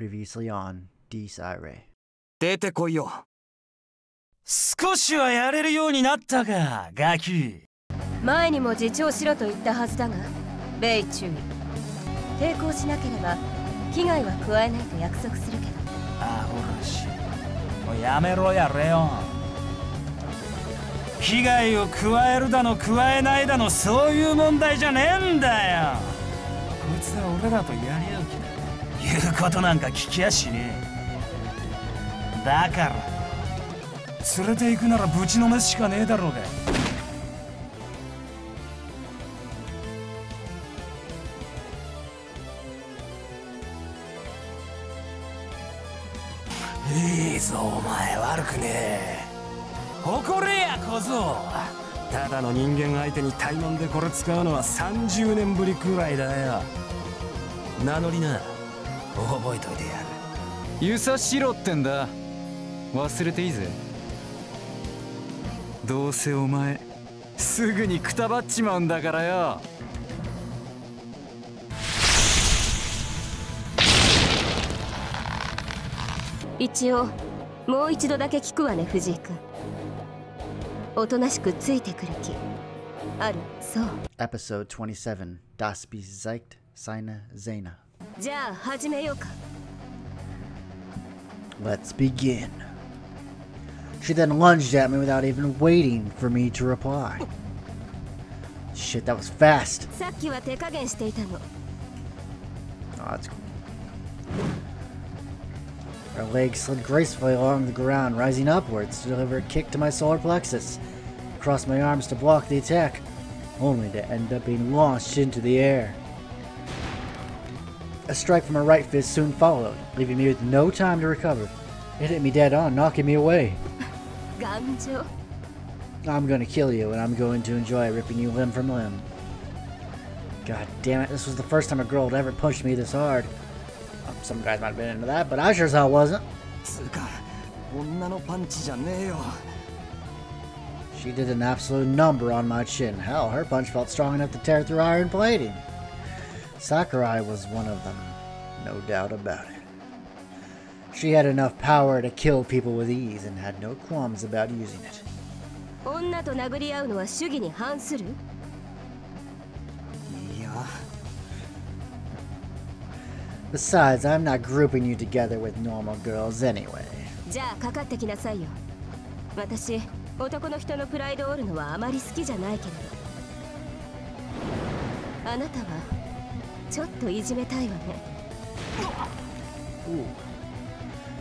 Previously on Biest Irae. 出てこいよ。少しはやれるようになったか、ガキ。前にも自重しろと言ったはずだが、レイ注意。抵抗しなければ危害は加えないと約束するけど。アホらしい。もうやめろや、レオン。危害を加えるだの加えないだの、そういう問題じゃねえんだよ。こいつは俺らとやり合う気だ。言うことなんか聞きやしねえ。だから連れて行くならぶちのめすしかねえだろうが。いいぞお前、悪くねえ。誇れや小僧。ただの人間相手に怠慢でこれ使うのは30年ぶりくらいだよ。名乗りな、覚えといてやる。ユサシロってんだ。忘れていいぜ。どうせお前すぐにくたばっちまうんだからよ。一応もう一度だけ聞くわね、藤井君。おとなしくついてくる気ある？そう。 Episode 27 Das Biest Zeigt, Seine, Zähne. じゃあ始めようか。 Let's begin. She then lunged at me without even waiting for me to reply. Shit, that was fast. さっきは手加減していたの。 Oh, that's cool. Her legs slid gracefully along the ground, rising upwards to deliver a kick to my solar plexus. Crossed my arms to block the attack, only to end up being launched into the air. A strike from her right fist soon followed, leaving me with no time to recover. It hit me dead on, knocking me away. I'm gonna kill you, and I'm going to enjoy ripping you limb from limb. God damn it, this was the first time a girl had ever punched me this hard. Some guys might have been into that, but I sure as hell wasn't. She did an absolute number on my chin. Hell, her punch felt strong enough to tear through iron plating. Sakurai was one of them, no doubt about it. She had enough power to kill people with ease and had no qualms about using it. Besides, I'm not grouping you together with normal girls anyway. じゃあかかってきなさいよ。私、男の人のプライドを折るのはあまり好きじゃないけれど。あなたはちょっといじめたいわね。Ooh.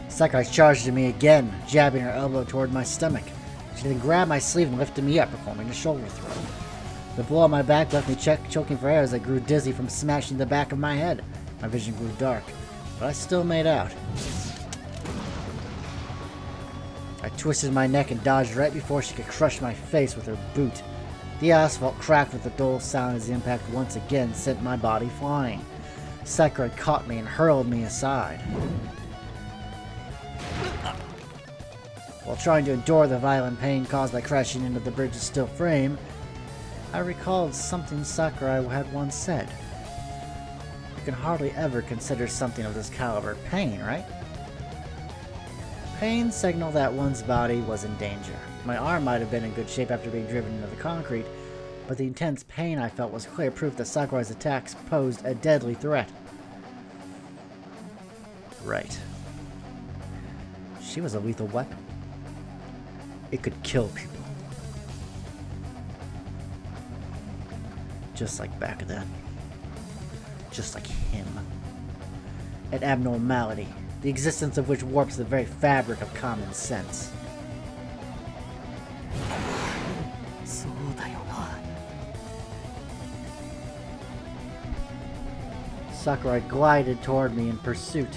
Sakurai charged at me again, jabbing her elbow toward my stomach. She then grabbed my sleeve and lifted me up, performing a shoulder throw. The blow on my back left me choking for air as I grew dizzy from smashing the back of my head. My vision grew dark, but I still made out. I twisted my neck and dodged right before she could crush my face with her boot. The asphalt cracked with a dull sound as the impact once again sent my body flying. Sakurai caught me and hurled me aside. While trying to endure the violent pain caused by crashing into the bridge's steel frame, I recalled something Sakurai had once said. You can hardly ever consider something of this caliber pain, right? Pain signaled that one's body was in danger. My arm might have been in good shape after being driven into the concrete, but the intense pain I felt was clear proof that Sakurai's attacks posed a deadly threat. Right. She was a lethal weapon. It could kill people. Just like back then. Just like him. An abnormality, the existence of which warps the very fabric of common sense. Sakurai glided toward me in pursuit.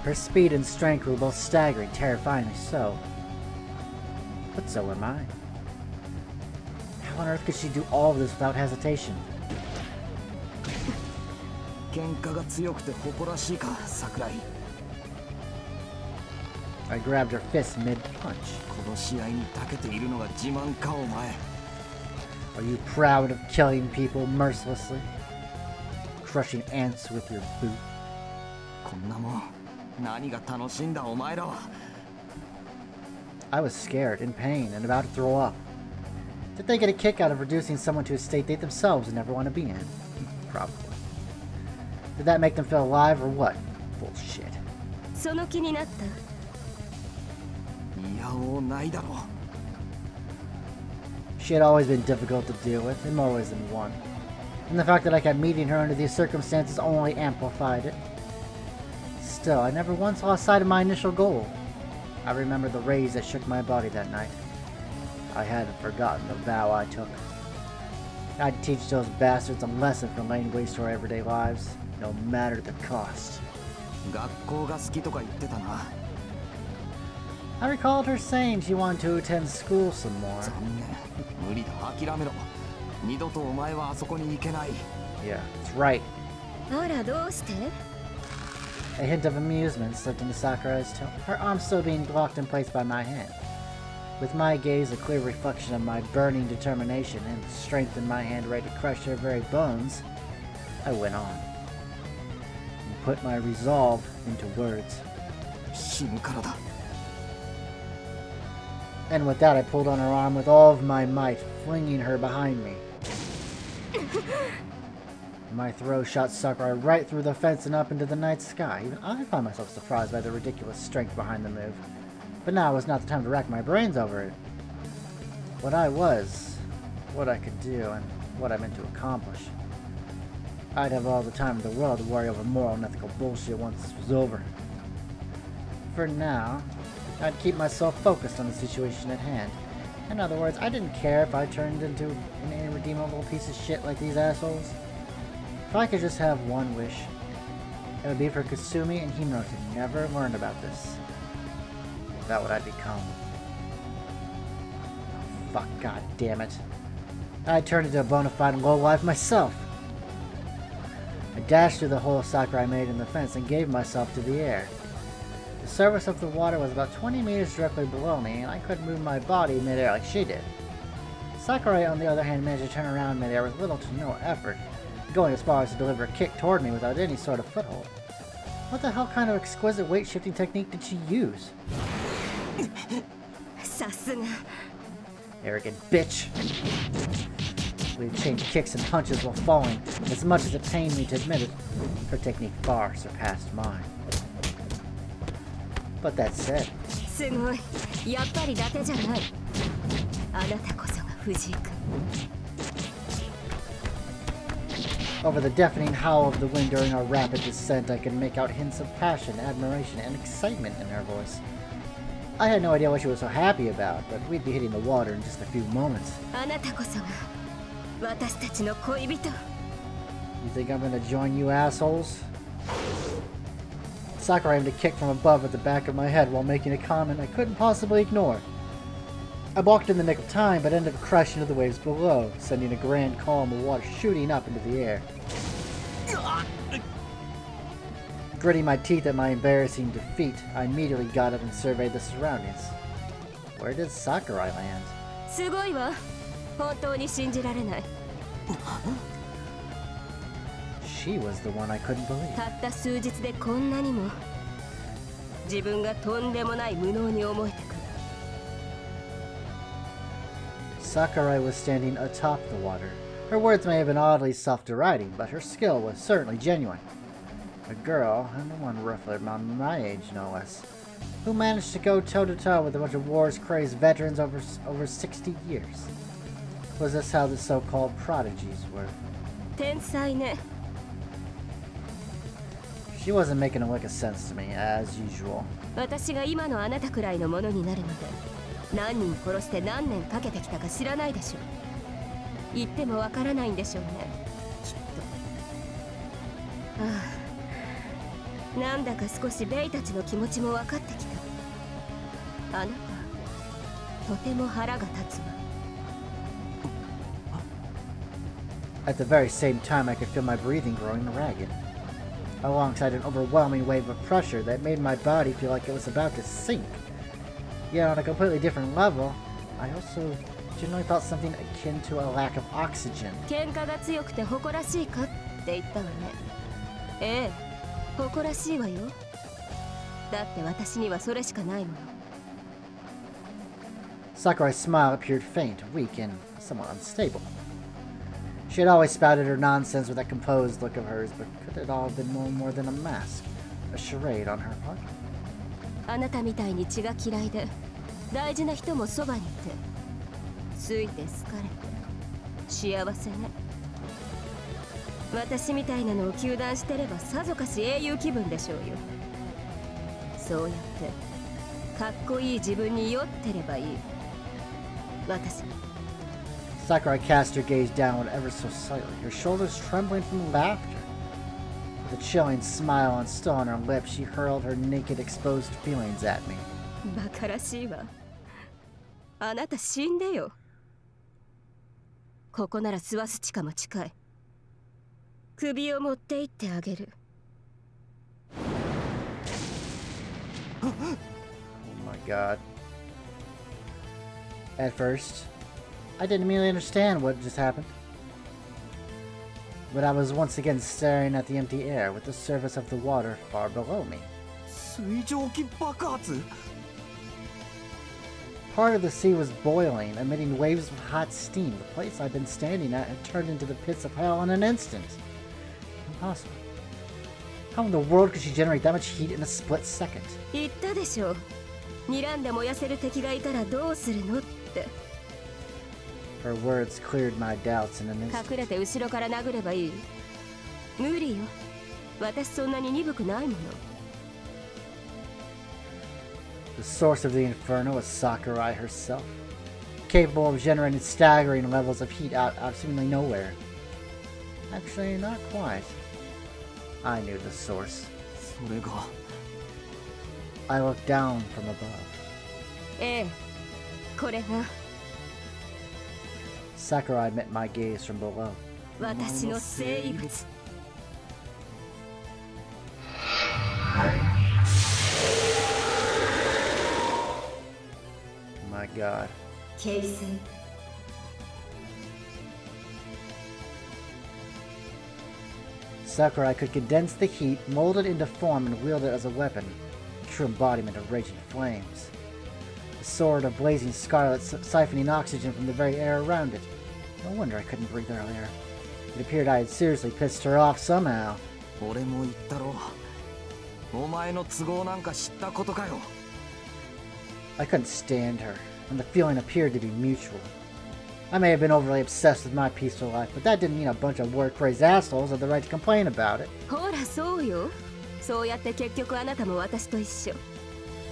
Her speed and strength were both staggering, terrifyingly so. But so am I. How on earth could she do all of this without hesitation? I grabbed her fist mid-punch. Are you proud of killing people mercilessly? Crushing ants with your boot? I was scared, in pain, and about to throw up. Did they get a kick out of reducing someone to a state they themselves never want to be in? Probably. Did that make them feel alive or what? Bullshit. She had always been difficult to deal with, in more ways than one. And the fact that I kept meeting her under these circumstances only amplified it. Still, I never once lost sight of my initial goal. I remember the rays that shook my body that night. I hadn't forgotten the vow I took. I'd teach those bastards a lesson for laying waste to our everyday lives, no matter the cost. I recalled her saying she wanted to attend school some more. Yeah, that's right. A hint of amusement slipped into Sakurai's tone, her arm still being locked in place by my hand. With my gaze a clear reflection of my burning determination and the strength in my hand ready to crush her very bones, I went on and put my resolve into words. And with that I pulled on her arm with all of my might, flinging her behind me. My throw shot Sakurai right through the fence and up into the night sky. Even I found myself surprised by the ridiculous strength behind the move. But now was not the time to rack my brains over it. What I was, what I could do, and what I meant to accomplish. I'd have all the time in the world to worry over moral and ethical bullshit once this was over. For now, I'd keep myself focused on the situation at hand. In other words, I didn't care if I turned into an irredeemable piece of shit like these assholes. If I could just have one wish, it would be for Kasumi and Himuro to never learn about this. About what I'd become. Oh, fuck, god damn it. I turned into a bona fide lowlife myself. I dashed through the hole Sakurai made in the fence and gave myself to the air. The surface of the water was about 20 meters directly below me, and I couldn't move my body midair like she did. Sakurai, on the other hand, managed to turn around midair with little to no effort, going as far as to deliver a kick toward me without any sort of foothold. What the hell kind of exquisite weight-shifting technique did she use? Arrogant bitch! We exchanged kicks and punches while falling. As much as it pained me to admit it, her technique far surpassed mine. But that said, over the deafening howl of the wind during our rapid descent, I could make out hints of passion, admiration, and excitement in her voice. I had no idea what she was so happy about, but we'd be hitting the water in just a few moments. You think I'm gonna join you assholes? Sakurai aimed a kick from above at the back of my head while making a comment I couldn't possibly ignore. I walked in the nick of time, but ended up crashing into the waves below, sending a grand column of water shooting up into the air. Gritting my teeth at my embarrassing defeat, I immediately got up and surveyed the surroundings. Where did Sakurai land? She was the one I couldn't believe. Sakurai was standing atop the water. Her words may have been oddly self-deriding, but her skill was certainly genuine. A girl, and one roughly around my age no less, who managed to go toe-to-toe with a bunch of wars-crazed veterans over 60 years. Was this how the so-called prodigies were? She wasn't making a lick of sense to me, as usual. At the very same time, I could feel my breathing growing ragged, alongside an overwhelming wave of pressure that made my body feel like it was about to sink. Yet on a completely different level, I also generally felt something akin to a lack of oxygen. 誇らしいわよ。だって私にはそれしかないもの。Sakurai's smile appeared faint, weak, and somewhat unstable. She had always spouted her nonsense with that composed look of hers, but could it all have been no more than a mask, a charade on her part? あなたみたいに血が嫌いで、大事な人もそばにいて、ついて好かれて、幸せね。私みたいなのを糾弾してればさぞかし英雄気分でしょうよ。そうやってかっこいい自分に酔ってればいい。私。Sakurai cast her gaze downward ever so slightly, her shoulders trembling from laughter. With a chilling smile and still on her lips, she hurled her naked, exposed feelings at me. バカらしいわ。あなた死んでよ。ここならスワス地下も近い。首を持って行ってあげる。Oh my god. At first, I didn't immediately understand what just happened. But I was once again staring at the empty air with the surface of the water far below me. 水蒸気爆発 Part of the sea was boiling, emitting waves of hot steam. The place I'd been standing at had turned into the pits of hell in an instant. Impossible. How in the world could she generate that much heat in a split second? 言ったでしょ。睨んで燃やせる敵がいたらどうするのって。Her words cleared my doubts in an instant. 隠れて後ろから殴ればいい。無理よ。私そんなに鈍くないもの。The source of the inferno was Sakurai herself, capable of generating staggering levels of heat out of seemingly nowhere. Actually, not quite. I knew the source. それが I looked down from above. ええ、これが Sakurai met my gaze from below. 私の生物。My god. 形成。Sakurai could condense the heat, mold it into form, and wield it as a weapon, a true embodiment of raging flames. A sword of blazing scarlet, siphoning oxygen from the very air around it. No wonder I couldn't breathe earlier. It appeared I had seriously pissed her off somehow. 俺も言ったろう。お前の都合なんか知ったことかよ。I couldn't stand her, and the feeling appeared to be mutual. I may have been overly obsessed with my peaceful life, but that didn't mean a bunch of word-crazed assholes had the right to complain about it. ほらそうよ。そうやって結局あなたも私と一緒。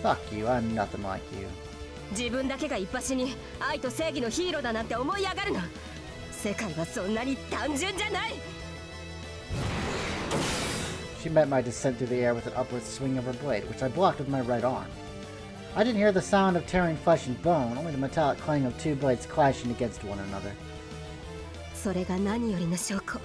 Fuck you, I'm nothing like you. 自分だけが一発に愛と正義のヒーローだなんて思い上がるな。世界はそんなに単純じゃない。She met my descent through the air with an upward swing of her blade, which I blocked with my right arm. I didn't hear the sound of tearing flesh and bone, only the metallic clang of two blades clashing against one another. それが何よりの証拠。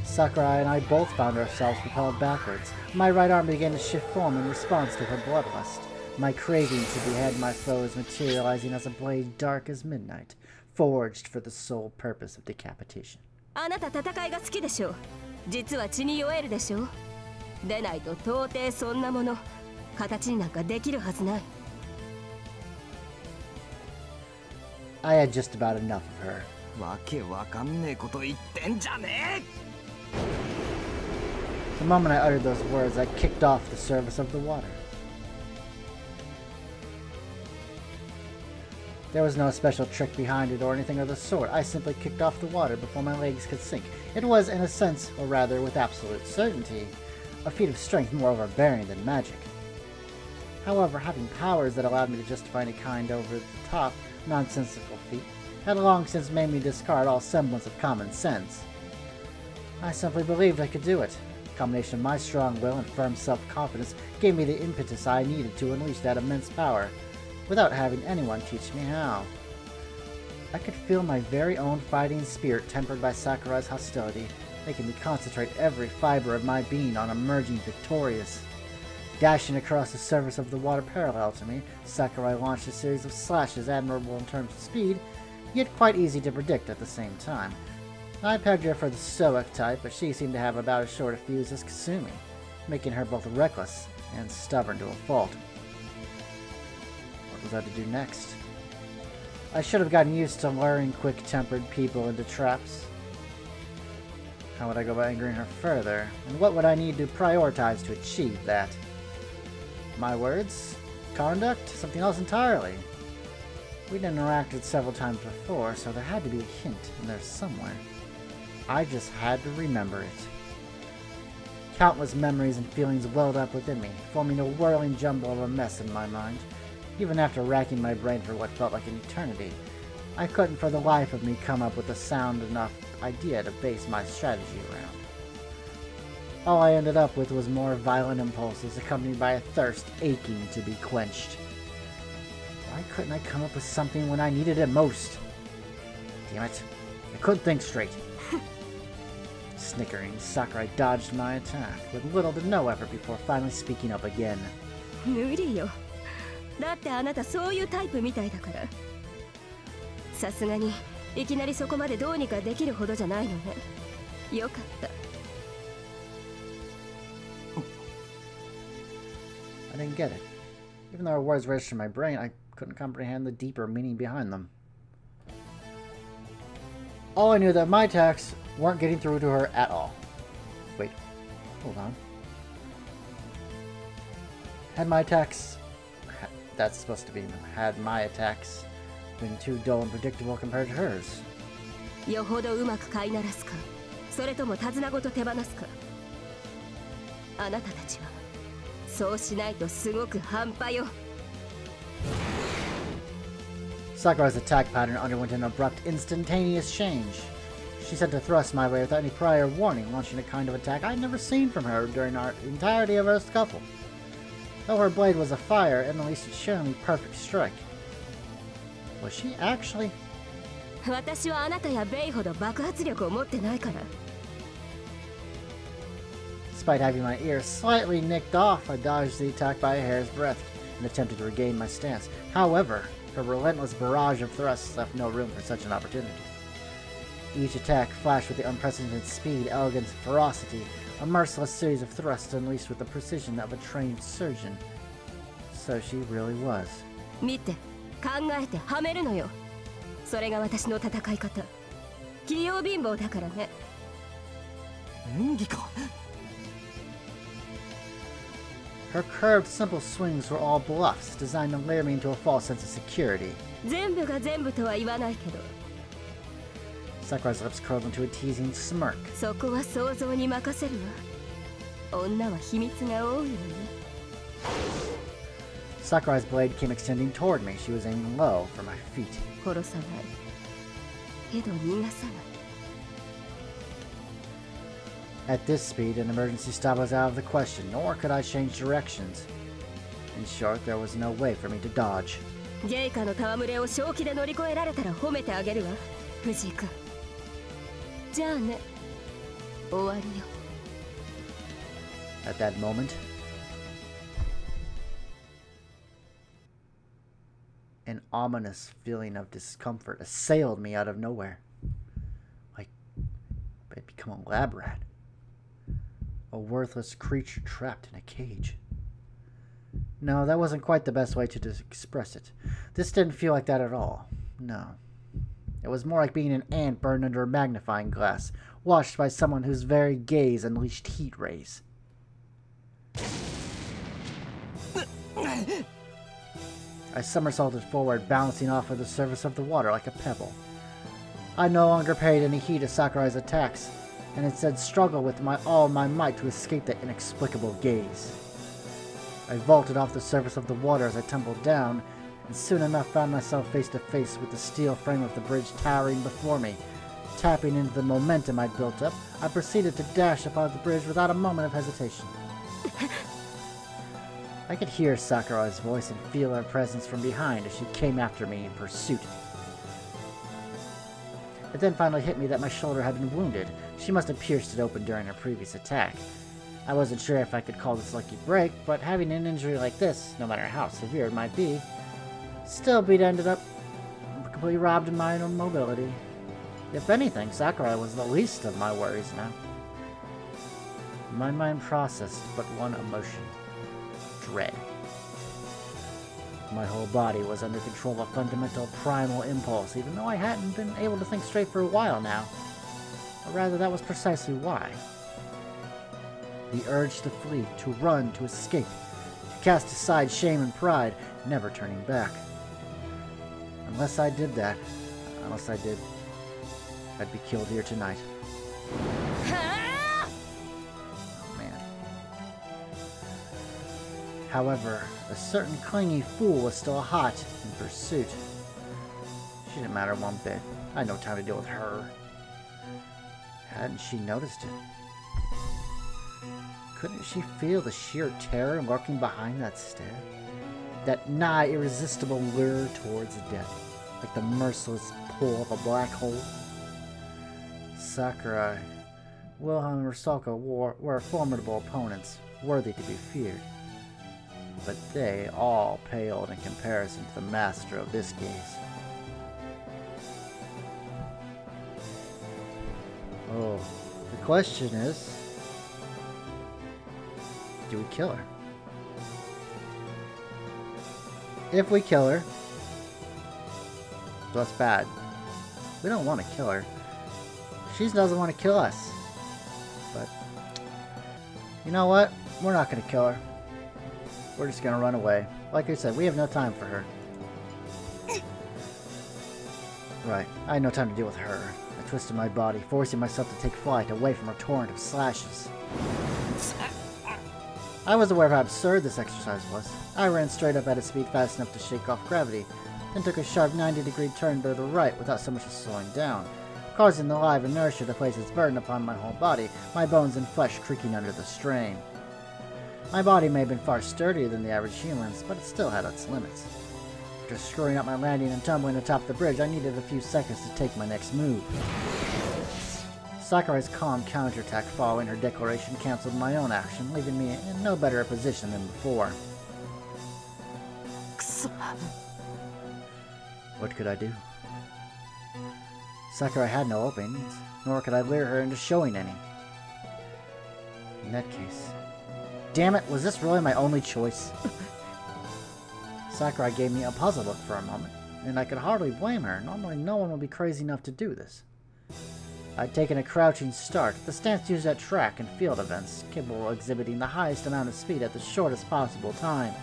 Sakurai and I both found ourselves propelled backwards. My right arm began to shift form in response to her bloodlust, my craving to behead my foes materializing as a blade dark as midnight, forged for the sole purpose of decapitation. あなた戦いが好きでしょ。実は血に酔えるでしょ。でないと到底そんなもの形になんかできるはずない。I had just about enough of her. わけわかんねえこと言ってんじゃねえ。The moment I uttered those words, I kicked off the surface of the water. There was no special trick behind it or anything of the sort. I simply kicked off the water before my legs could sink. It was, in a sense, or rather with absolute certainty, a feat of strength more overbearing than magic. However, having powers that allowed me to justify any kind over-the-top, nonsensical feat had long since made me discard all semblance of common sense. I simply believed I could do it. A combination of my strong will and firm self-confidence gave me the impetus I needed to unleash that immense power, without having anyone teach me how. I could feel my very own fighting spirit tempered by Sakurai's hostility, making me concentrate every fiber of my being on emerging victorious. Dashing across the surface of the water parallel to me, Sakurai launched a series of slashes admirable in terms of speed, yet quite easy to predict at the same time. I pegged her for the stoic type, but she seemed to have about as short a fuse as Kasumi, making her both reckless and stubborn to a fault. What was I to do next? I should have gotten used to luring quick-tempered people into traps. How would I go about angering her further? And what would I need to prioritize to achieve that? My words? Conduct? Something else entirely. We'd interacted several times before, so there had to be a hint in there somewhere. I just had to remember it. Countless memories and feelings welled up within me, forming a whirling jumble of a mess in my mind. Even after racking my brain for what felt like an eternity, I couldn't for the life of me come up with a sound enough idea to base my strategy around. All I ended up with was more violent impulses accompanied by a thirst aching to be quenched. Why couldn't I come up with something when I needed it most? Damn it, I couldn't think straight. Snickering, Sakurai dodged my attack with little to no effort before finally speaking up again. 無理よ。だってあなたそういうタイプみたいだから。さすがにいきなりそこまでどうにかできるほどじゃないのね。よかった。I didn't get it. Even though our words registered in my brain, I couldn't comprehend the deeper meaning behind them. All I knew that my attacks weren't getting through to her at all. Wait, hold on. Had my attacks... That's supposed to be... Had my attacks been too dull and predictable compared to hers? よほどうまく飼いならすか、それとも手綱ごと手放すか。あなたたちはそうしないとすごく半端よ。Sakurai's attack pattern underwent an abrupt, instantaneous change. She sent a thrust my way without any prior warning, launching a kind of attack I'd never seen from her during our entirety of our scuffle. Though her blade was afire, and at least it showed me perfect strike. Was she actually? 私はあなたやベイほど爆発力を持ってないから。Despite having my ear slightly nicked off, I dodged the attack by a hair's breadth and attempted to regain my stance. However, her relentless barrage of thrusts left no room for such an opportunity. Each attack flashed with the unprecedented speed, elegance, and ferocity, a merciless series of thrusts unleashed with the precision of a trained surgeon. So she really was. 見て、考えてはめるのよ。それが私の戦い方。器用貧乏だからね。演技か。Her curved, simple swings were all bluffs, designed to lure me into a false sense of security. 全部が全部とは言わないけど。Sakurai's lips curled into a teasing smirk. そこは想像に任せるわ。女は秘密が多いのね。Sakurai's blade came extending toward me. She was aiming low for my feet. 殺さない。けど逃がさない。At this speed, an emergency stop was out of the question, nor could I change directions. In short, there was no way for me to dodge. ゲイカの戯れを正気で乗り越えられたら褒めてあげるわ、藤井君。じゃあね、終わりよ。At that moment, an ominous feeling of discomfort assailed me out of nowhere. Like I'd become a lab rat. A worthless creature trapped in a cage. No, that wasn't quite the best way to express it. This didn't feel like that at all. No. It was more like being an ant burned under a magnifying glass, watched by someone whose very gaze unleashed heat rays. I somersaulted forward, bouncing off of the surface of the water like a pebble. I no longer paid any heed to Sakurai's attacks, and instead struggled with all my might to escape that inexplicable gaze. I vaulted off the surface of the water as I tumbled down, and soon enough found myself face to face with the steel frame of the bridge towering before me. Tapping into the momentum I'd built up, I proceeded to dash upon the bridge without a moment of hesitation. I could hear Sakurai's voice and feel her presence from behind as she came after me in pursuit. It then finally hit me that my shoulder had been wounded. She must have pierced it open during her previous attack. I wasn't sure if I could call this lucky break, but having an injury like this, no matter how severe it might be, still ended up completely robbed of my own mobility. If anything, Sakurai was the least of my worries now. My mind processed but one emotion. Dread. My whole body was under control of a fundamental primal impulse, even though I hadn't been able to think straight for a while now. Or rather, that was precisely why. The urge to flee, to run, to escape, to cast aside shame and pride, never turning back. Unless I did, I'd be killed here tonight. Oh, man. However, a certain clingy fool was still hot in pursuit. She didn't matter one bit. I had no time to deal with her. Hadn't she noticed it? Couldn't she feel the sheer terror lurking behind that stare? That nigh irresistible lure towards death, like the merciless pull of a black hole? Sakurai, Wilhelm and Rusalka were formidable opponents, worthy to be feared. But they all paled in comparison to the master of this case. Oh, the question is, do we kill her? If we kill her, that's bad. We don't want to kill her. She doesn't want to kill us. But, you know what? We're not going to kill her. We're just going to run away. Like I said, we have no time for her. Right, I had no time to deal with her. I twisted my body, forcing myself to take flight away from her torrent of slashes. I was aware of how absurd this exercise was. I ran straight up at a speed fast enough to shake off gravity, then took a sharp 90-degree turn to the right without so much as slowing down, causing the live inertia to place its burden upon my whole body, my bones and flesh creaking under the strain. My body may have been far sturdier than the average human's, but it still had its limits. After screwing up my landing and tumbling atop the bridge, I needed a few seconds to take my next move. Sakurai's calm counterattack following her declaration canceled my own action, leaving me in no better a position than before. What could I do? Sakurai had no openings, nor could I lure her into showing any. In that case... Damn it, was this really my only choice? Sakurai gave me a puzzled look for a moment, and I could hardly blame her. Normally no one would be crazy enough to do this. I'd taken a crouching start, the stance used at track and field events, capable of exhibiting the highest amount of speed at the shortest possible time.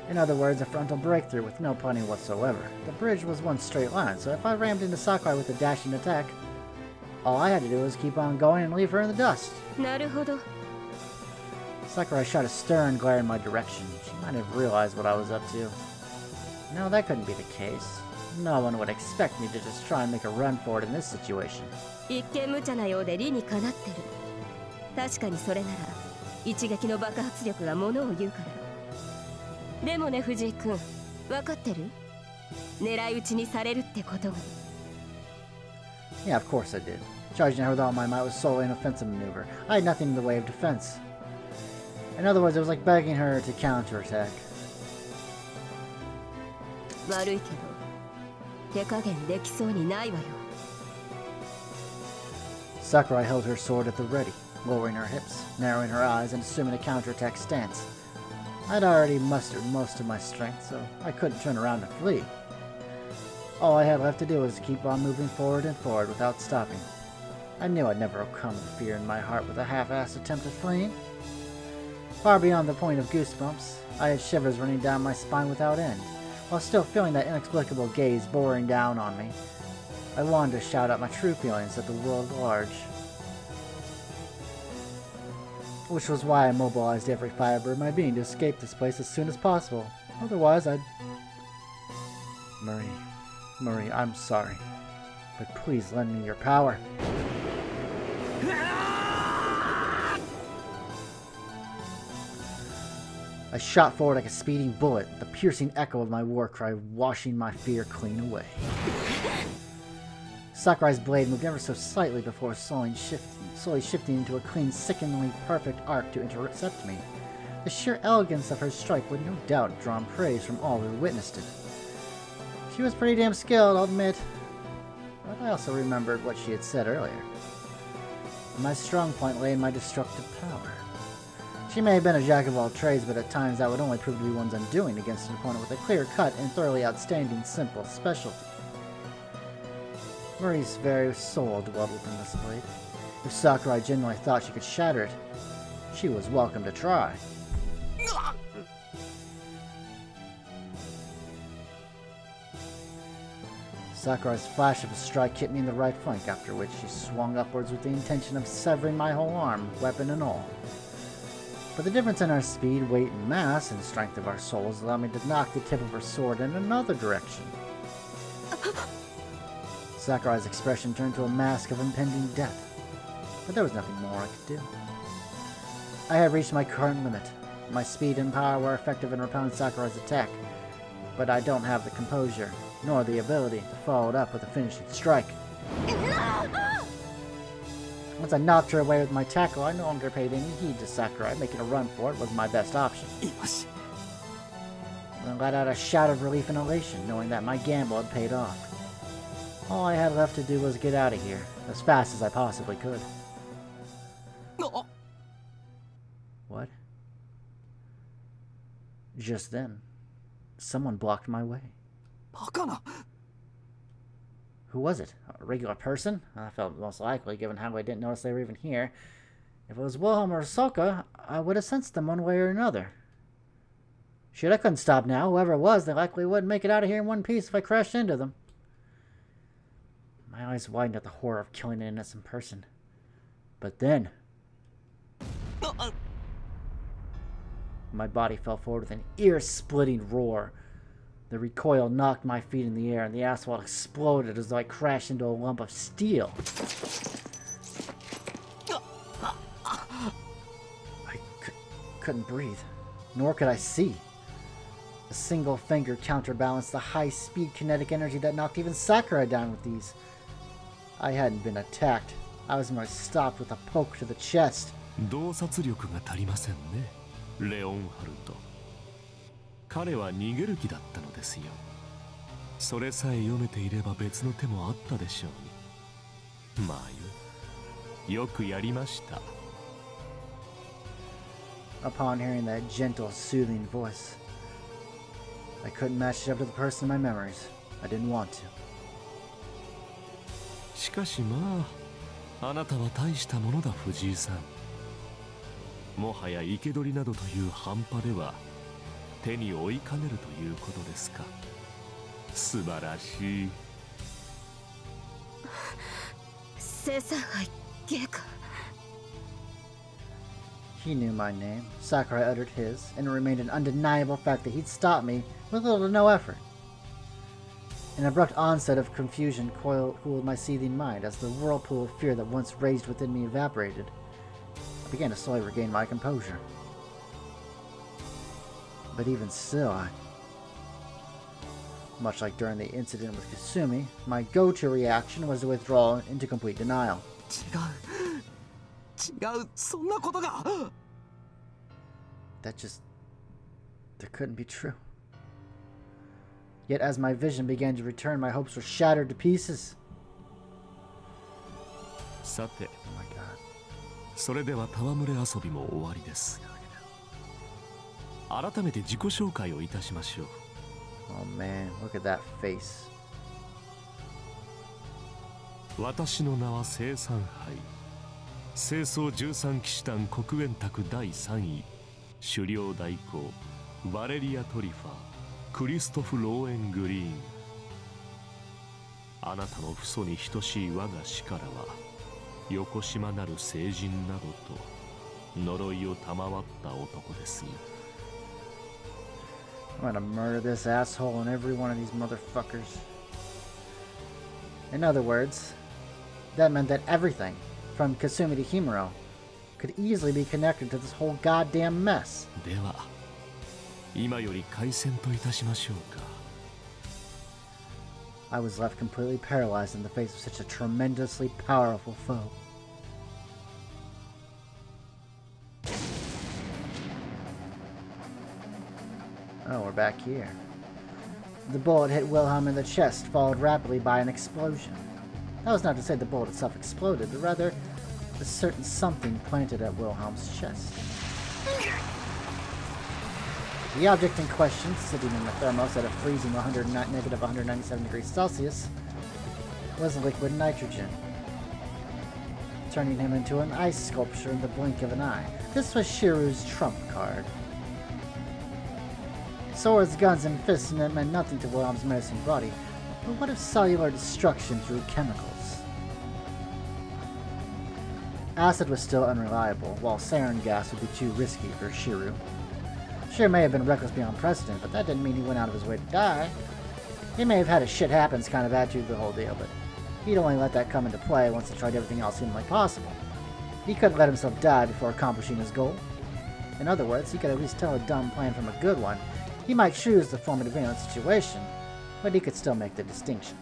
In other words, a frontal breakthrough with no punting whatsoever. The bridge was one straight line, so if I rammed into Sakurai with a dashing attack, all I had to do was keep on going and leave her in the dust. Naruhodo. Sakurai shot a stern glare in my direction. She might have realized what I was up to. No, that couldn't be the case. No one would expect me to just try and make a run for it in this situation. 一見無茶なようで理にかなってる。確かにそれなら一撃の爆発力が物を言うから。でもね、藤井君、分かってる？狙い撃ちにされるってことが。Yeah, of course I did. Charging her with all my might was solely an offensive maneuver. I had nothing in the way of defense. In other words, it was like begging her to counterattack. 悪いけど、手加減できそうにないわよ。Sakurai held her sword at the ready, lowering her hips, narrowing her eyes, and assuming a counterattack stance. I'd already mustered most of my strength, so I couldn't turn around and flee. All I had left to do was keep on moving forward and forward without stopping. I knew I'd never overcome the fear in my heart with a half-assed attempt at fleeing. Far beyond the point of goosebumps, I had shivers running down my spine without end, while still feeling that inexplicable gaze boring down on me. I wanted to shout out my true feelings at the world at large. Which was why I mobilized every fiber of my being to escape this place as soon as possible. Otherwise, I'd... Marie, I'm sorry. But please lend me your power. I shot forward like a speeding bullet, the piercing echo of my war cry washing my fear clean away. Sakurai's blade moved ever so slightly before slowly shifting into a clean, sickeningly perfect arc to intercept me. The sheer elegance of her strike would no doubt have drawn praise from all who witnessed it. She was pretty damn skilled, I'll admit. But I also remembered what she had said earlier. My strong point lay in my destructive power. She may have been a jack of all trades, but at times that would only prove to be one's undoing against an opponent with a clear-cut and thoroughly outstanding simple specialty. Marie's very soul dwelled within this blade. If Sakurai genuinely thought she could shatter it, she was welcome to try. Sakurai's flash of a strike hit me in the right flank, after which she swung upwards with the intention of severing my whole arm, weapon and all. But the difference in our speed, weight, and mass, and strength of our souls allowed me to knock the tip of her sword in another direction. Sakurai's expression turned to a mask of impending death, but there was nothing more I could do. I had reached my current limit. My speed and power were effective in repelling Sakurai's attack, but I don't have the composure, nor the ability to follow it up with a finishing strike. Once I knocked her away with my tackle, I no longer paid any heed to Sakurai. Making a run for it was my best option. I let out a shout of relief and elation, knowing that my gamble had paid off. All I had left to do was get out of here, as fast as I possibly could. What? Just then, someone blocked my way. Who was it? A regular person? I felt most likely, given how I didn't notice they were even here. If it was Wilhelm or Soka, I would have sensed them one way or another. Shit, I couldn't stop now. Whoever it was, they likely wouldn't make it out of here in one piece if I crashed into them. My eyes widened at the horror of killing an innocent person. But then... my body fell forward with an ear-splitting roar. The recoil knocked my feet in the air, and the asphalt exploded as though I crashed into a lump of steel. I couldn't breathe, nor could I see. A single finger counterbalanced the high-speed kinetic energy that knocked even Sakurai down with ease. I hadn't been attacked. I was more stopped with a poke to the chest. 洞察力が足りませんね、レオンハルト。彼は逃げる気だったのですよ。それさえ読めていれば別の手もあったでしょうに。まあよくやりました。Upon hearing that gentle, soothing voice, I couldn't match it up to the person in my memories. I didn't want to. しかしまあ、あなたは大したものだ、藤井さん。もはや生け捕りなどという半端では手に追いかねるということですか。素晴らしい。生産杯ゲか。He knew my name. Sakurai uttered his, and it remained an undeniable fact that he'd stopped me with little to no effort. An abrupt onset of confusion cooled my seething mind as the whirlpool of fear that once raged within me evaporated. I began to slowly regain my composure. But even still, much like during the incident with Kasumi, my go-to reaction was to withdraw into complete denial. That couldn't be true. Yet as my vision began to return, my hopes were shattered to pieces. さて、 Oh my god. それでは戯れ遊びも終わりです。改めて自己紹介をいたしましょう。Oh man, look at that face. 私の名は生産杯。清掃13騎士団黒煙卓第3位。狩猟代行バレリア・トリファー、クリストフ・ローエン・グリーン。あなたの父祖に等しい我が死からは、よこしまなる聖人などと呪いを賜った男ですよ。I'm gonna murder this asshole and every one of these motherfuckers. In other words, that meant that everything, from Kasumi to Himuro, could easily be connected to this whole goddamn mess. では、今より開戦といたしましょうか。I was left completely paralyzed in the face of such a tremendously powerful foe. Oh, we're back here. The bullet hit Wilhelm in the chest, followed rapidly by an explosion. That was not to say the bullet itself exploded, but rather a certain something planted at Wilhelm's chest. The object in question, sitting in the thermos at a freezing negative 197 degrees Celsius, was liquid nitrogen, turning him into an ice sculpture in the blink of an eye. This was Shiru's trump card. Swords, guns, and fists meant nothing to Wilhelm's menacing body, but what if cellular destruction through chemicals? Acid was still unreliable, while sarin gas would be too risky for Shiru. Shiru may have been reckless beyond precedent, but that didn't mean he went out of his way to die. He may have had a shit happens kind of attitude to the whole deal, but he'd only let that come into play once he tried everything else humanly possible. He couldn't let himself die before accomplishing his goal. In other words, he could at least tell a dumb plan from a good one. He might choose the formative violent situation, but he could still make the distinction.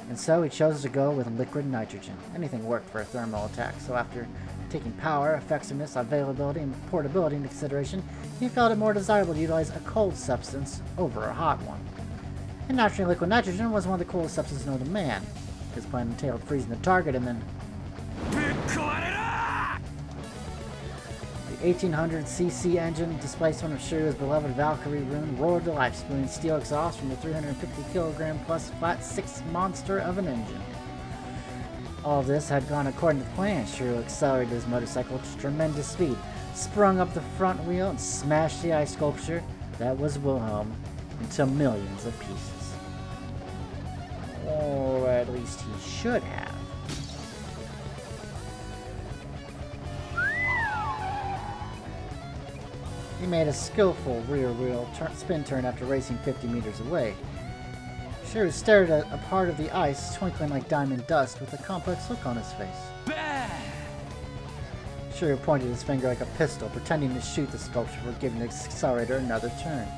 And so he chose to go with liquid nitrogen. Anything worked for a thermal attack, so after taking power, effectiveness, availability, and portability into consideration, he felt it more desirable to utilize a cold substance over a hot one. And naturally, liquid nitrogen was one of the coolest substances known to man. His plan entailed freezing the target and then... The 1800cc engine displacement of Shiru's beloved Valkyrie rune roared to life, spewing steel exhaust from the 350kg plus flat 6 monster of an engine. All of this had gone according to plan. Shiru accelerated his motorcycle to tremendous speed, sprung up the front wheel, and smashed the ice sculpture that was Wilhelm into millions of pieces. Or at least he should have. He made a skillful rear wheel spin turn after racing 50 meters away. Shiru stared at a part of the ice twinkling like diamond dust with a complex look on his face. Shiru pointed his finger like a pistol, pretending to shoot the sculpture for giving the accelerator another turn.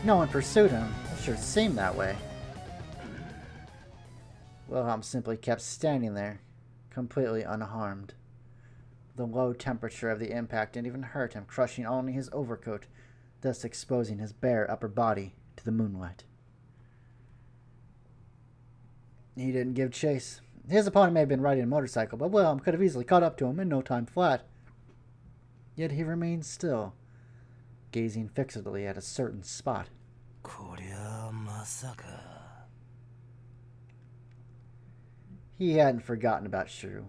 No one pursued him. It sure seemed that way. Wilhelm simply kept standing there, completely unharmed. The low temperature of the impact didn't even hurt him, crushing only his overcoat, thus exposing his bare upper body to the moonlight. He didn't give chase. His opponent may have been riding a motorcycle, but Wilhelm could have easily caught up to him in no time flat. Yet he remained still, gazing fixedly at a certain spot. He hadn't forgotten about Shiru.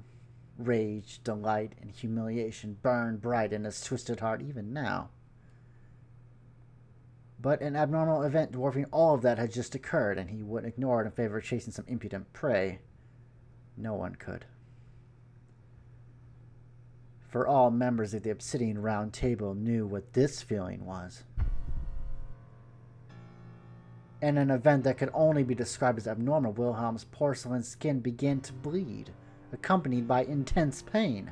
Rage, delight, and humiliation burned bright in his twisted heart even now. But an abnormal event dwarfing all of that had just occurred, and he wouldn't ignore it in favor of chasing some impudent prey. No one could. For all members of the Obsidian Round Table knew what this feeling was. In an event that could only be described as abnormal, Wilhelm's porcelain skin began to bleed, accompanied by intense pain.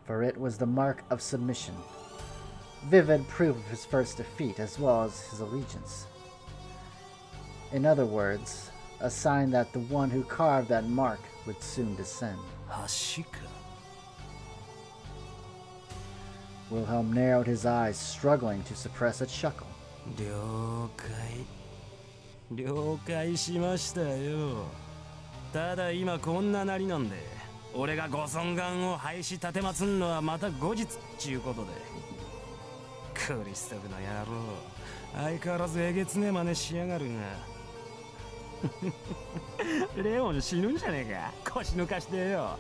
For it was the mark of submission, vivid proof of his first defeat as well as his allegiance. In other words, a sign that the one who carved that mark would soon descend. Wilhelm narrowed his eyes, struggling to suppress a chuckle. 了解しましたよ。ただ今こんななりなんで、俺がご尊顔を廃止立てまつんのはまた後日っちゅうことで。クリストフの野郎、相変わらずえげつねえ真似しやがるが。レオン死ぬんじゃねえか、腰抜かしてよ。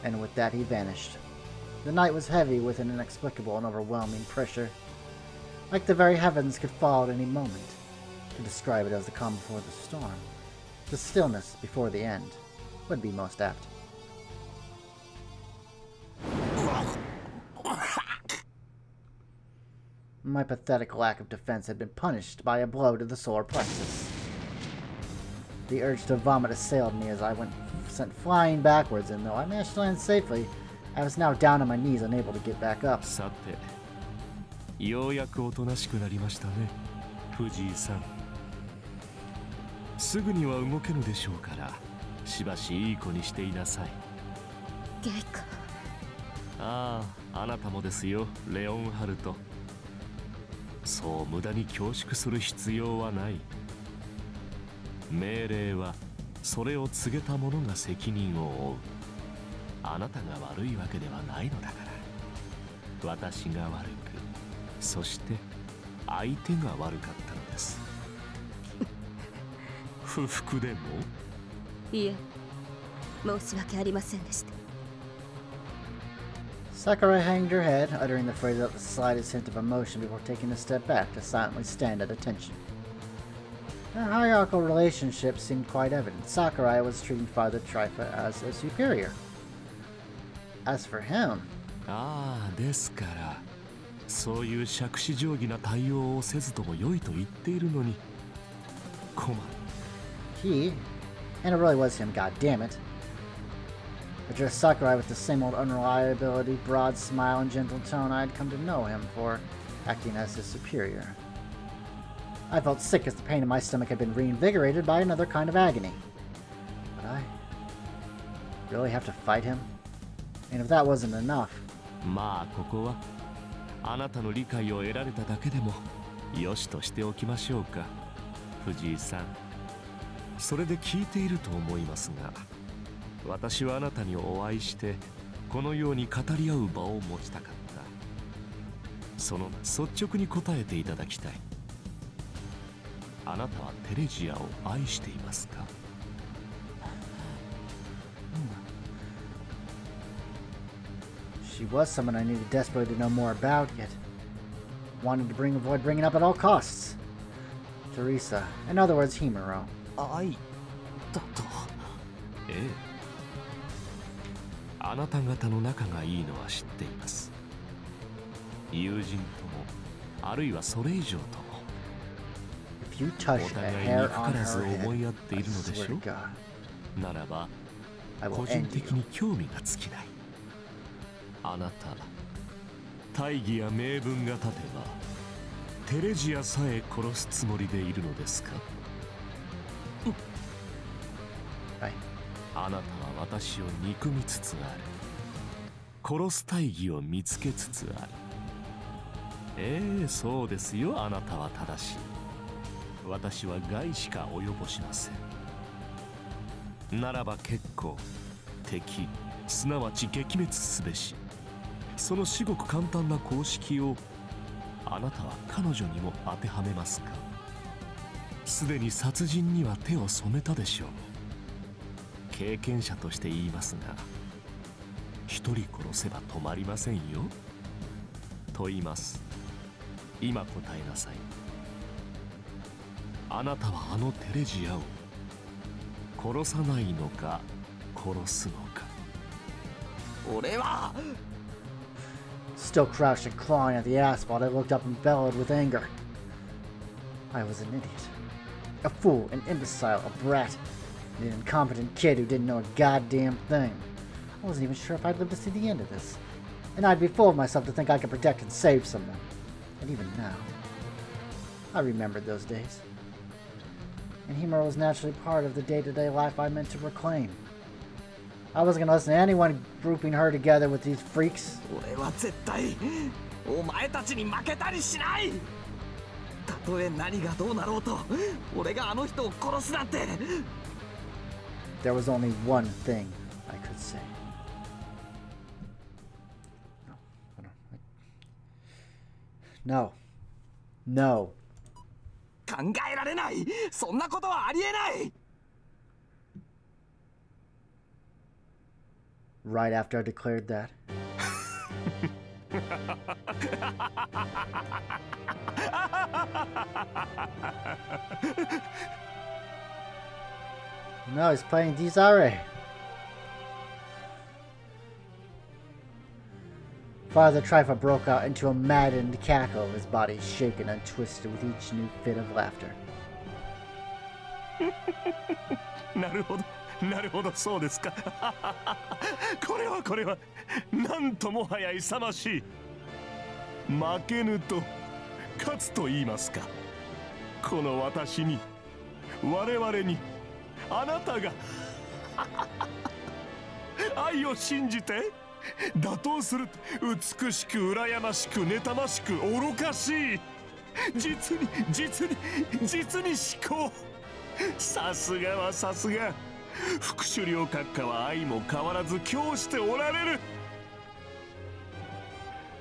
And with that he vanished. The night was heavy with an inexplicable and overwhelming pressure. Like the very heavens could fall at any moment. To describe it as the calm before the storm, the stillness before the end, would be most apt. My pathetic lack of defense had been punished by a blow to the solar plexus. The urge to vomit assailed me as I went sent flying backwards, and though I managed to land safely, I was now down on my knees, unable to get back up. さて、ようやくおとなしくなりましたね、藤井さん。すぐには動けぬでしょうから、しばしいい子にしていなさい。ゲイか。ああ、あなたもですよ、レオンハルト。そう無駄に恐縮する必要はない。命令はそれを告げた者が責任を負う。あなたが悪いわけではないのだから。私が悪く、そして相手が悪かったのです。不服でも？いえ、申し訳ありませんでした。Sakurai hanged her head, uttering the phrase without the slightest hint of emotion before taking a step back to silently stand at attention. Their hierarchical relationship seemed quite evident. Sakurai was treating Father Trifa as a superior. As for him... ああ、ですから、そういう杓子定規な対応をせずとも良いと言っているのに、困る。He, and it really was him, goddammit, addressed Sakurai with the same old unreliability, broad smile, and gentle tone I had come to know him for, acting as his superior. I felt sick as the pain in my stomach had been reinvigorated by another kind of agony. But I really have to fight him? And if that wasn't enough... まあここはあなたの理解を得られただけでもよしとしておきましょうか、藤井さん。それで聞いていると思いますが、私はあなたにお会いしてこのように語り合う場を持ちたかった。その率直に答えていただきたい。あなたはテレジアを愛していますか？She was someone I needed desperately to know more about, yet wanted to avoid bringing up at all costs. Teresa, in other words, Himuro. 愛だと。ええ。あなた方の仲がいいのは知っています。友人とも、あるいはそれ以上とも。If you touch お a 互いに hair か on らず her 思い head, 合ってい I るのでし swear ょ to God, ならば、 I 個 will 人 end 的 you. に興味が尽きない。あなた、大義や名分が立てば、テレジアさえ殺すつもりでいるのですか？はい。あなたは私を憎みつつある。殺す大義を見つけつつある。そうですよ、あなたは正しい。私は害しか及ぼしません。ならば結構、敵、すなわち撃滅すべし。その至極簡単な公式をあなたは彼女にも当てはめますか？すでに殺人には手を染めたでしょう。経験者として言いますが、一人殺せば止まりませんよ。と言います。今答えなさい。あなたはあのテレジアを殺さないのか殺すのか。俺は Still crouched and clawing at the asphalt, I looked up and bellowed with anger. I was an idiot. A fool, an imbecile, a brat. An incompetent kid who didn't know a goddamn thing. I wasn't even sure if I'd live to see the end of this. And I'd be full of myself to think I could protect and save someone. And even now, I remembered those days. And Himuro was naturally part of the day-to-day life I meant to reclaim. I wasn't going to listen to anyone grouping her together with these freaks. 俺は絶対お前たちに負けたりしない。たとえ何がどうなろうと、俺があの人を殺すなんて。There was only one thing I could say. No. No. 考えられない。そんなことはありえない。Right after I declared that. No, he's playing Irae. Father Trifa broke out into a maddened cackle, his body shaken and twisted with each new fit of laughter. なるほど。なるほど、そうですか。これはなんともはや勇ましい。負けぬと勝つと言いますか。この私に、我々に、あなたが愛を信じて打倒する。美しく羨ましく妬ましく愚かしい。実に至高。さすがはさすが。副首領閣下は愛も変わらず供しておられる。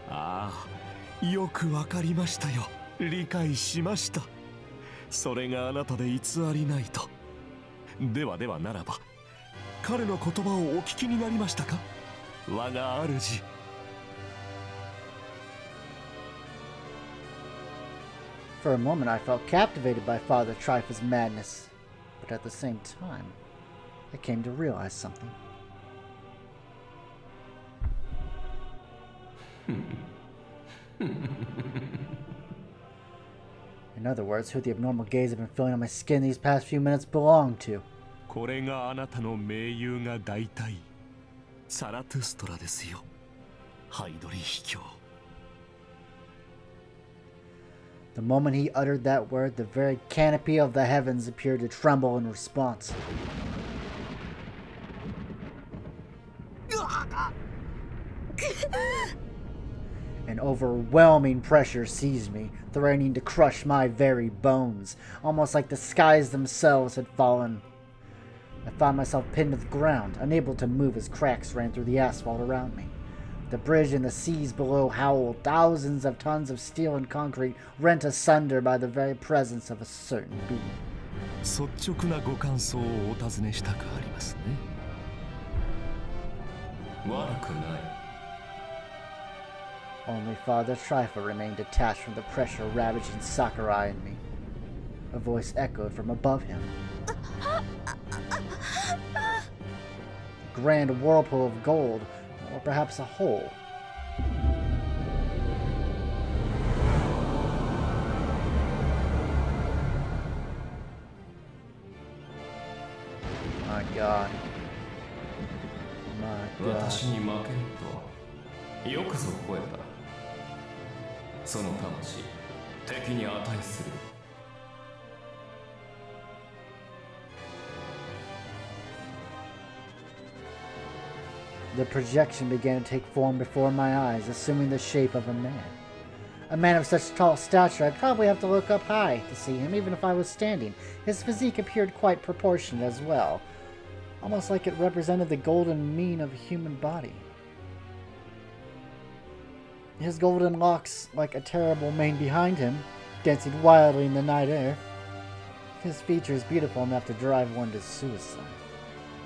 ああ、よくわかりましたよ。理解しました。それがあなたで偽りないと。ではならば、彼の言葉をお聞きになりましたか、我が主。For a moment I felt captivated by Father Trifa's madness, but at the same time, I came to realize something. In other words, who the abnormal gaze had been filling on my skin these past few minutes belonged to. これがあなたの盟友が大体サラトゥストラですよ。ハイドリ秘境。The moment he uttered that word, the very canopy of the heavens appeared to tremble in response. An overwhelming pressure seized me, threatening to crush my very bones, almost like the skies themselves had fallen. I found myself pinned to the ground, unable to move as cracks ran through the asphalt around me. The bridge and the seas below howled, thousands of tons of steel and concrete rent asunder by the very presence of a certain being. 率直なご感想をお尋ねしたくありますね。悪くない。Only Father Trifa remained detached from the pressure ravaging Sakurai and me. A voice echoed from above him. A grand whirlpool of gold, or perhaps a hole. My God. My God. 私に負けんとよくぞ吠えた。その魂、敵に値する。The projection began to take form before my eyes, assuming the shape of a man. A man of such tall stature, I'd probably have to look up high to see him, even if I was standing. His physique appeared quite proportioned as well, almost like it represented the golden mean of a human body. His golden locks, like a terrible mane behind him, dancing wildly in the night air. His features beautiful enough to drive one to suicide.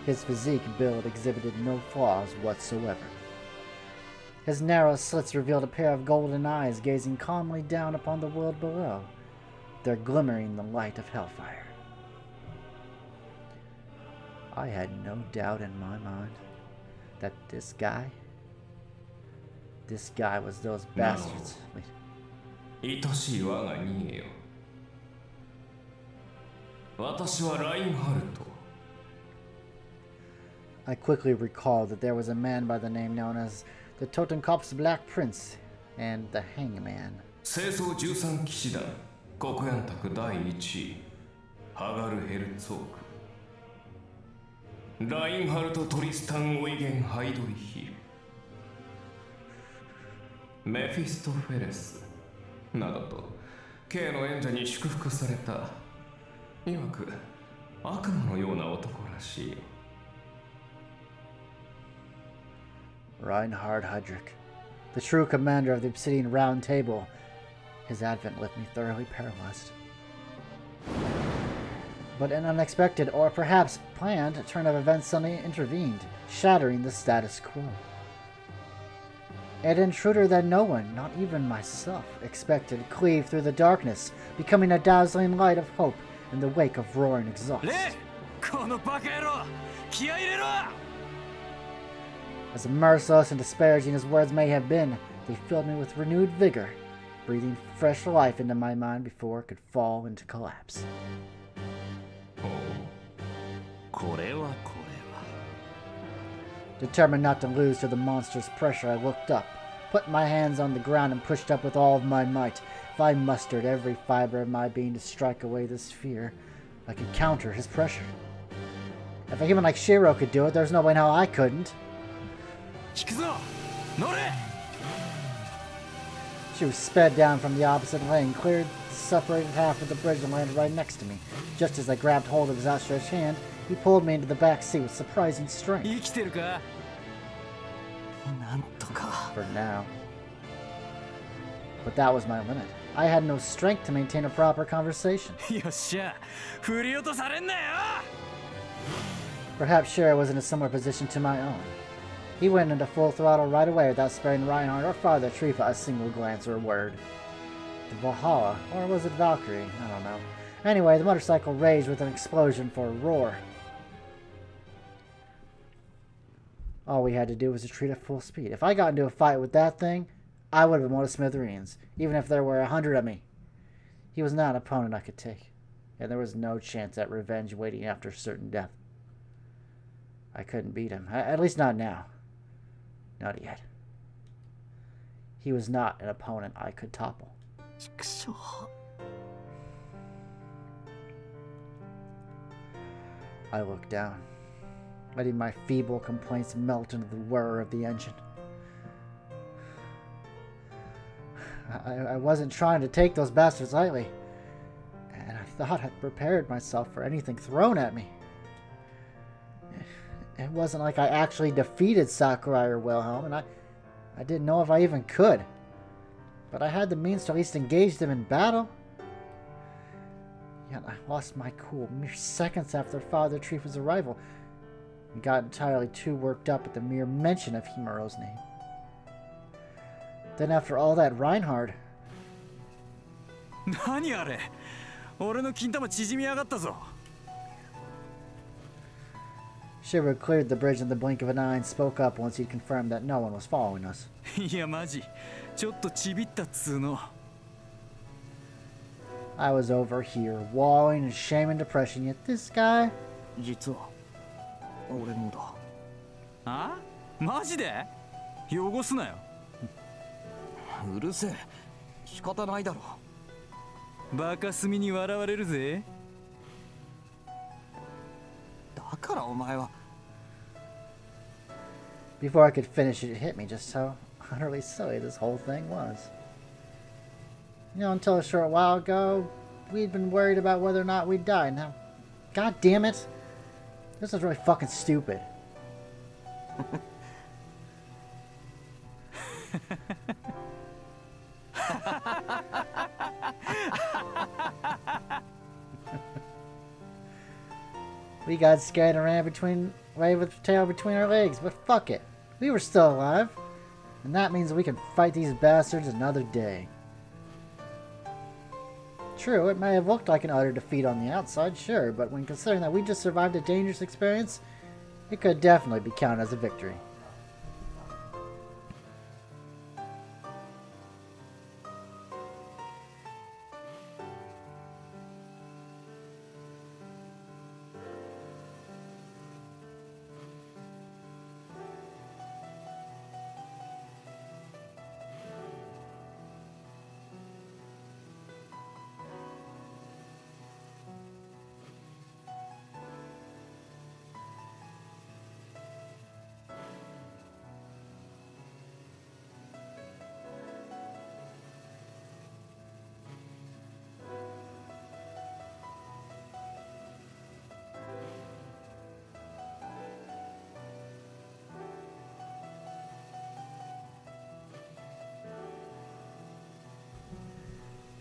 His physique build exhibited no flaws whatsoever. His narrow slits revealed a pair of golden eyes gazing calmly down upon the world below, their glimmering the light of hellfire. I had no doubt in my mind that this guy was those bastards. Wait. 愛しい我が兄よ。私はラインハルト。I quickly recalled that there was a man by the name known as the Totenkopf's Black Prince and the Hangman. 清掃13騎士団国安卓第1位ハガルヘルツォークラインハルト・トリスタン・オイゲン・ハイドリヒルメフィストフェレスなどと K の演者に祝福されたいわく悪魔のような男らしい。Reinhard Heydrich, the true commander of the Obsidian Round Table. His advent left me thoroughly paralyzed. But an unexpected, or perhaps planned, turn of events suddenly intervened, shattering the status quo. An intruder that no one, not even myself, expected cleaved through the darkness, becoming a dazzling light of hope in the wake of roaring exhaust. As merciless and disparaging as words may have been, they filled me with renewed vigor, breathing fresh life into my mind before it could fall into collapse. Determined not to lose to the monster's pressure, I looked up, put my hands on the ground and pushed up with all of my might. If I mustered every fiber of my being to strike away this fear, I could counter his pressure. If a human like Shiro could do it, there's no way how I couldn't. She sped down from the opposite lane, cleared the separated half of the bridge and landed right next to me. Just as I grabbed hold of his outstretched hand, he pulled me into the back seat with surprising strength. For now. But that was my limit. I had no strength to maintain a proper conversation. Perhaps Shira was in a similar position to my own. He went into full throttle right away without sparing Reinhardt or Father Trifa a single glance or word. The Valhalla, or was it Valkyrie? I don't know. Anyway, the motorcycle raged with an explosion for a roar. All we had to do was retreat at full speed. If I got into a fight with that thing, I would have been one of smithereens, even if there were 100 of me. He was not an opponent I could take, and there was no chance at revenge waiting after certain death. I couldn't beat him, at least not now. Not yet. He was not an opponent I could topple. I looked down, letting my feeble complaints melt into the whir of the engine. I wasn't trying to take those bastards lightly, and I thought I'd prepared myself for anything thrown at me. It wasn't like I actually defeated Sakurai or Wilhelm, and I didn't know if I even could. But I had the means to at least engage them in battle. Yet I lost my cool mere seconds after Father Trifa's arrival, and got entirely too worked up at the mere mention of Himuro's name. Then after all that, Reinhardt... Shira cleared the bridge in the blink of an eye and spoke up once he'd confirmed that no one was following us. I was over here, wallowing in shame and depression, yet this guy... Before I could finish it, it hit me just how utterly silly this whole thing was. You know, until a short while ago, we'd been worried about whether or not we'd die. Now, god damn it, this is really fucking stupid. We got scared and ran away with the tail between our legs, but fuck it. We were still alive, and that means we can fight these bastards another day. True, it may have looked like an utter defeat on the outside, sure, but when considering that we just survived a dangerous experience, it could definitely be counted as a victory.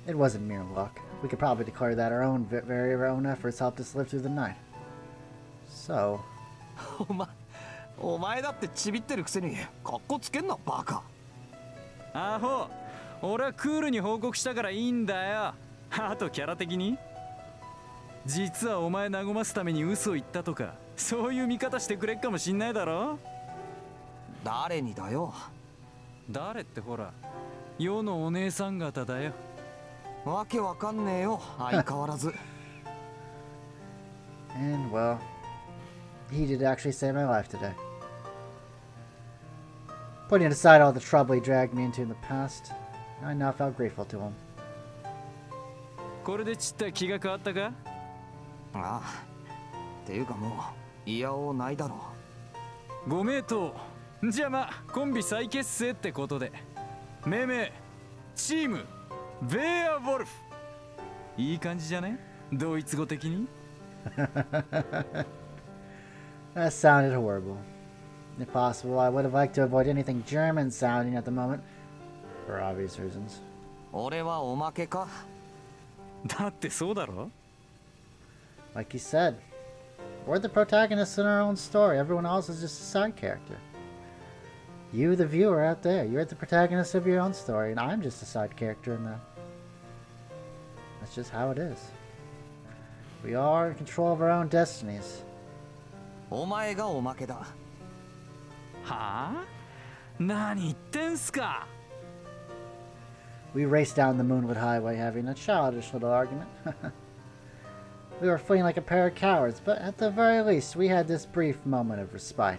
It wasn't mere luck. We could probably declare that our own efforts helped us live through the night. So... お前だってちびってるくせにカッコつけんなバカ。アホ、俺はクールに報告したからいいんだよ。あとキャラ的に実はお前和ますために嘘を言ったとか、そういう見方してくれっかもしんないだろ。誰にだよ。誰ってほら、世のお姉さん方だよ。わけわかんねえよ、相変わらず。And well, he did actually save my life today. Putting aside all the trouble he dragged me into in the past, I now felt grateful to him. これでちった気が変わったか？ああ。っていうかもういやおうないだろう。ご名答。じゃあまあコンビ再結成ってことで。めいめい、チームベアウォルフ。いい感じじゃね、ドイツ語的に。That sounded horrible. If possible, I would have liked to avoid anything German sounding at the moment, for obvious reasons. 俺はおまけか。だってそうだろ。 Like you said, we're the protagonists in our own story. Everyone else is just a side character. You, the viewer out there, you're the protagonist of your own story, and I'm just a side character in that. That's just how it is. We are in control of our own destinies. お前がおまけだ。はあ？何言ってんすか。 We raced down the moonlit highway, having a childish little argument. We were fleeing like a pair of cowards, but at the very least, we had this brief moment of respite.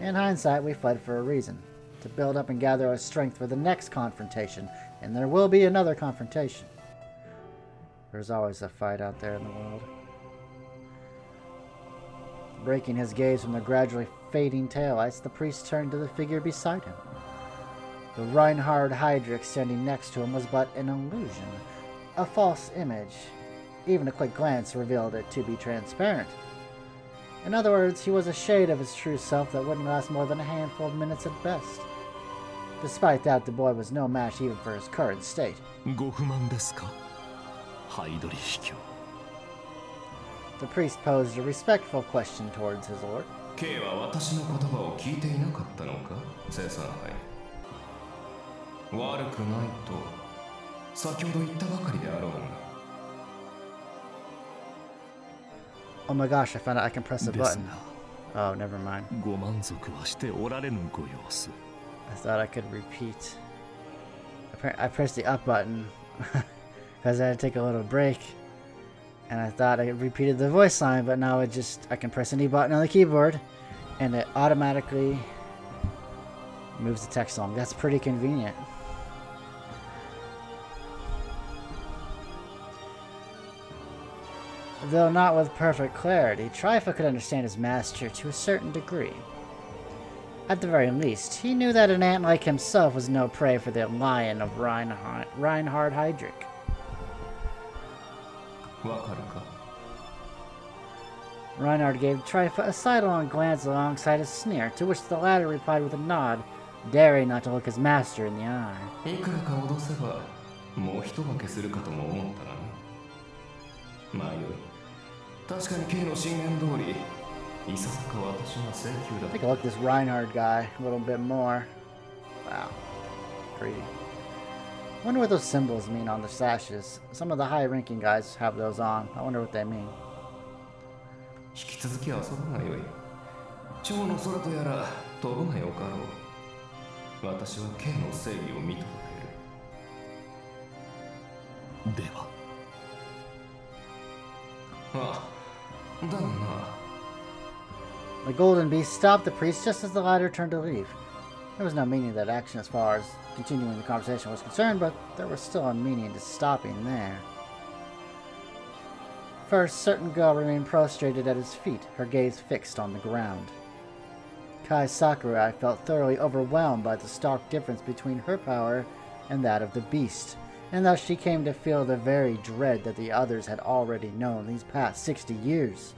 In hindsight, we fled for a reason, to build up and gather our strength for the next confrontation, and there will be another confrontation. There's always a fight out there in the world. Breaking his gaze from the gradually fading taillights, the priest turned to the figure beside him. The Reinhard Heydrich standing next to him was but an illusion, a false image. Even a quick glance revealed it to be transparent. In other words, he was a shade of his true self that wouldn't last more than a handful of minutes at best. Despite that, the boy was no match even for his current state. ご不満ですか、ハイドリヒ卿。 The priest posed a respectful question towards his lord. K は私の言葉を聞いていなかったのか、生産杯。悪くないと先ほど言ったばかりであろうが。 Oh my gosh, I found out I can press a button. Oh, never mind. ご満足はしておられぬご様子。 I thought I could repeat. I pressed the up button because I had to take a little break. And I thought I repeated the voice line, but now it just, I can press any button on the keyboard and it automatically moves the text along. That's pretty convenient. Though not with perfect clarity, Trifa could understand his master to a certain degree. At the very least, he knew that an ant like himself was no prey for the lion of Reinhard Heydrich. Reinhard gave Trifa a sidelong glance alongside a sneer, to which the latter replied with a nod, daring not to look his master in the eye. いくらか脅せばもう一化けするかとも思ったな。まあよい。確かに K の進言通り、いささか私が請求だ。 Take a look at this Reinhard guy a little bit more. Wow. Pretty. I wonder what those symbols mean on the sashes. Some of the high-ranking guys have those on. I wonder what they mean. 引き続き遊ぶがよい。蝶の空とやら飛ぶがよかろう。私は K の正義を認めている。では。あ、だがな。 The golden beast stopped the priest just as the latter turned to leave. There was no meaning to that action as far as continuing the conversation was concerned, but there was still a meaning to stopping there. First, certain girl remained prostrated at his feet, her gaze fixed on the ground. Kai Sakurai felt thoroughly overwhelmed by the stark difference between her power and that of the beast, and thus she came to feel the very dread that the others had already known these past 60 years.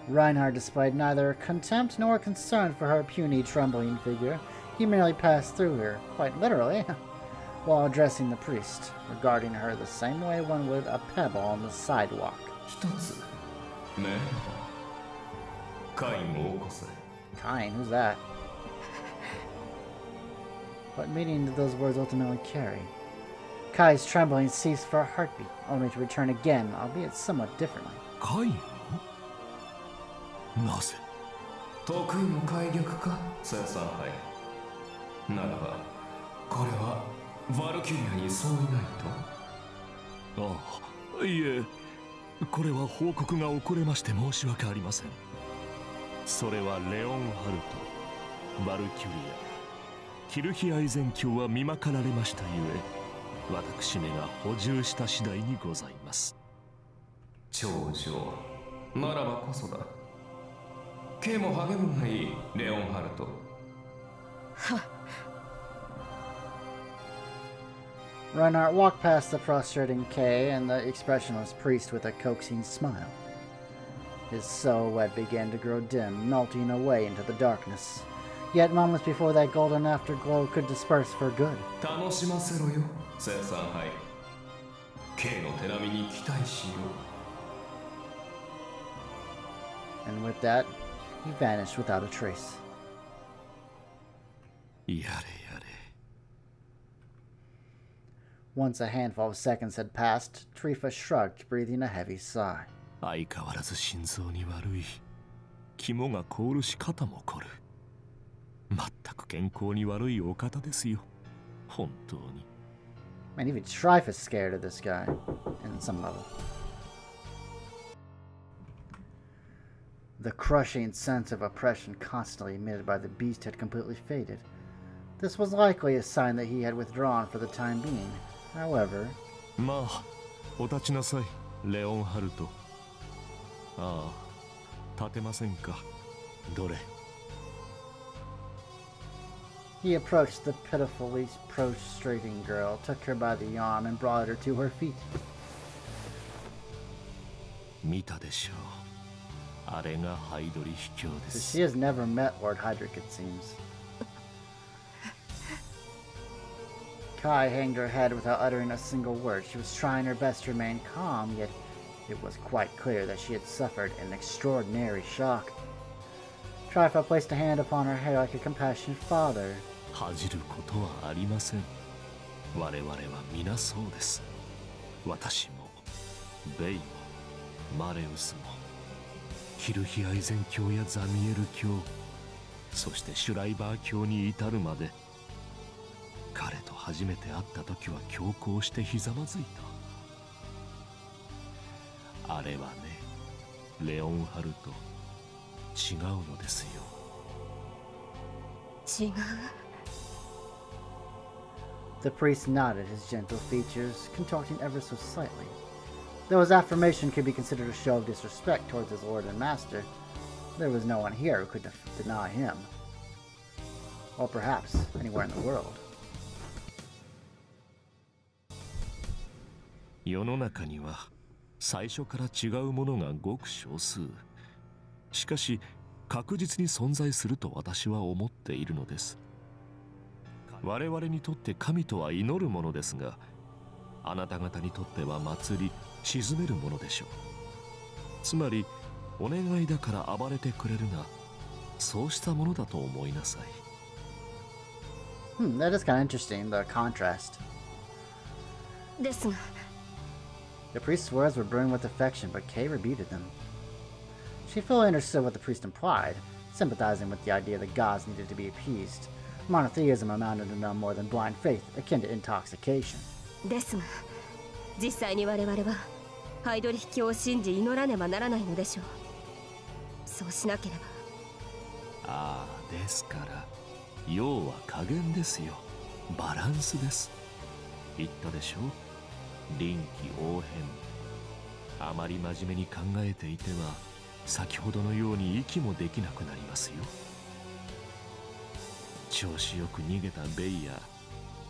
Reinhard displayed neither contempt nor concern for her puny, trembling figure. He merely passed through her, quite literally, while addressing the priest, regarding her the same way one would a pebble on the sidewalk. Kain, who's that? What meaning did those words ultimately carry? Kai's trembling ceased for a heartbeat, only to return again, albeit somewhat differently. Kain? なぜ？得意の開玉か、生産杯。ならば、これはヴァルキュリアにそういないと？ああ、いえ、これは報告が遅れまして申し訳ありません。それはレオンハルト、ヴァルキュリア、キルヒアイゼン卿は見まかられましたゆえ、私めが補充した次第にございます。長女、ならばこそだ。K も励むがいい、レオンハルト。はっ。Reinhardt walked past the prostrating Kay and the expressionless priest with a coaxing smile. His silhouette began to grow dim, melting away into the darkness. Yet moments before that golden afterglow could disperse for good. And with that, he vanished without a trace. Once a handful of seconds had passed, Trifa shrugged, breathing a heavy sigh. 相変わらず心臓に悪い。肝が凍るし肩も凝る。全く健康に悪いお方ですよ。本当に。Man, even Trifa's scared of this guy, in some level. The crushing sense of oppression constantly emitted by the beast had completely faded. This was likely a sign that he had withdrawn for the time being. However... まあ、お立ちなさい、レオンハルト。ああ、立てませんか。どれ。He approached the pitifully prostrating girl, took her by the arm, and brought her to her feet. 見たでしょう。あれがハイドリ秘境です。She has never met Lord Hydric, it seems. Kai hanged her head without uttering a single word. She was trying her best to remain calm, yet it was quite clear that she had suffered an extraordinary shock. Trifa placed a hand upon her hair like a compassionate father. 恥じることはありません。我々は皆そうです。私も、ベイも、マレウスも、ヒルヒアイゼン教やザミエル教、そしてシュライバー教に至るまで、彼と初めて会った時は強行してひざまずいた。あれはね、レオンハルト、違うのですよ。違う。The priest nodded, his gentle features contorting ever so slightly. Though his affirmation could be considered a show of disrespect towards his lord and master, there was no one here who could deny him. Or perhaps anywhere in the world. 世の中には最初から違うものがごく少数。しかし確実に存在すると私は思っているのです。我々にとって神とは祈るものですが、あなた方にとっては祭り、鎮めるものでしょう。つまりお願いだから暴れてくれるな、そうしたものだと思いなさい。That is kind of interesting, the contrast. ですが。The priest's words were brewing with affection, but Kay rebuted them. She fully understood what the priest implied, sympathizing with the idea that gods needed to be appeased. Monotheism amounted to no more than blind faith, akin to intoxication. ですが、実際に我々はハイドリヒ教を信じ祈らねばならないのでしょう。そうしなければ。ああ、ですから、要は加減ですよ。バランスです。言ったでしょう。臨機応変。あまり真面目に考えていては先ほどのように息もできなくなりますよ。調子よく逃げたベイや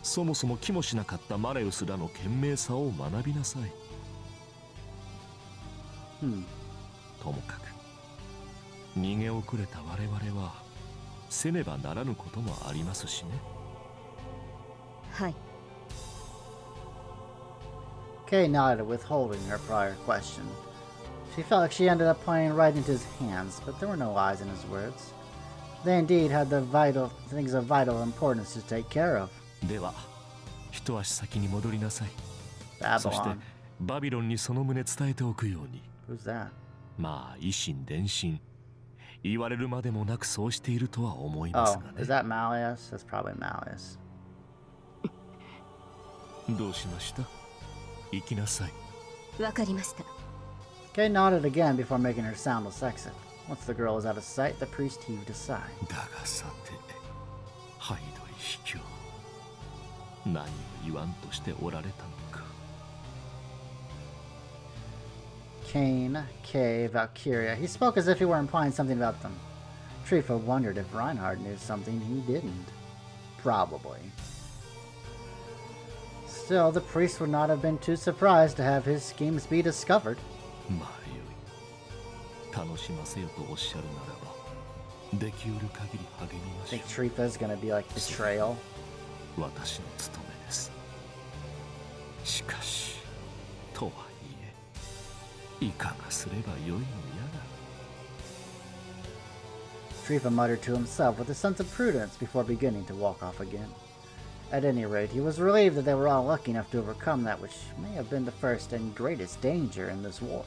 そもそも気もしなかったマレウスらの賢明さを学びなさい。ともかく逃げ遅れた我々はせねばならぬこともありますしね。はい。Kay nodded, withholding her prior question. She felt like she ended up playing right into his hands, but there were no lies in his words. They indeed had the things of vital importance to take care of. では、一足先に戻りなさい。Babylon. そしてバビロンにその旨伝えておくように。Who's that? まあ、以心伝心。言われるまでもなくそうしているとは思いますがね。Oh, is that Malleus? That's probably Malleus. どうしました？行きなさい。わかりました。Kay nodded again before making her soundless exit. Once the girl was out of sight, the priest heaved a sigh. だがさて、ハイドリ秘境。何を言わんとしておられたのか。Kane, Kay, Valkyria. He spoke as if he were implying something about them. Trifa wondered if Reinhardt knew something he didn't. Probably. Still, the priest would not have been too surprised to have his schemes be discovered. I think Trifa is going to be like betrayal. Trifa muttered to himself with a sense of prudence before beginning to walk off again. At any rate, he was relieved that they were all lucky enough to overcome that which may have been the first and greatest danger in this war.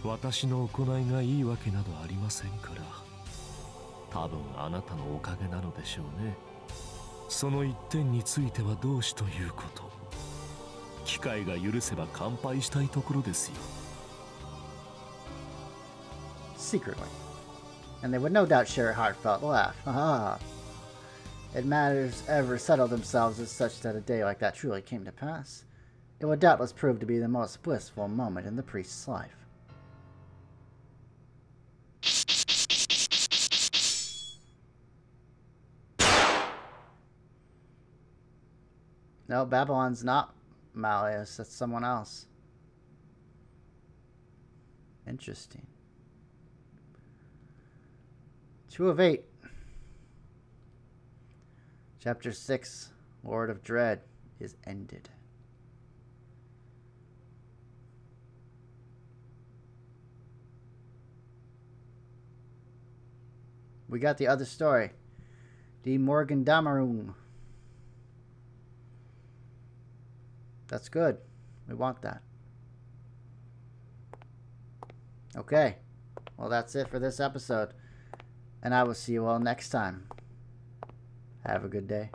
私の行いがいいわけなどありませんから、多分あなたのおかげなのでしょうね。その一点については同志ということ。機会が許せば乾杯したいところですよ。Secretly. And they would no doubt share a heartfelt laugh. Haha. If matters ever settled themselves as such that a day like that truly came to pass, it would doubtless prove to be the most blissful moment in the priest's life. No, Babylon's not Malleus. That's someone else. Interesting. 2 of 8. Chapter 6, Lord of Dread, is ended. We got the other story. Die Morgendamerung. That's good. We want that. Okay. Well, that's it for this episode. And I will see you all next time. Have a good day.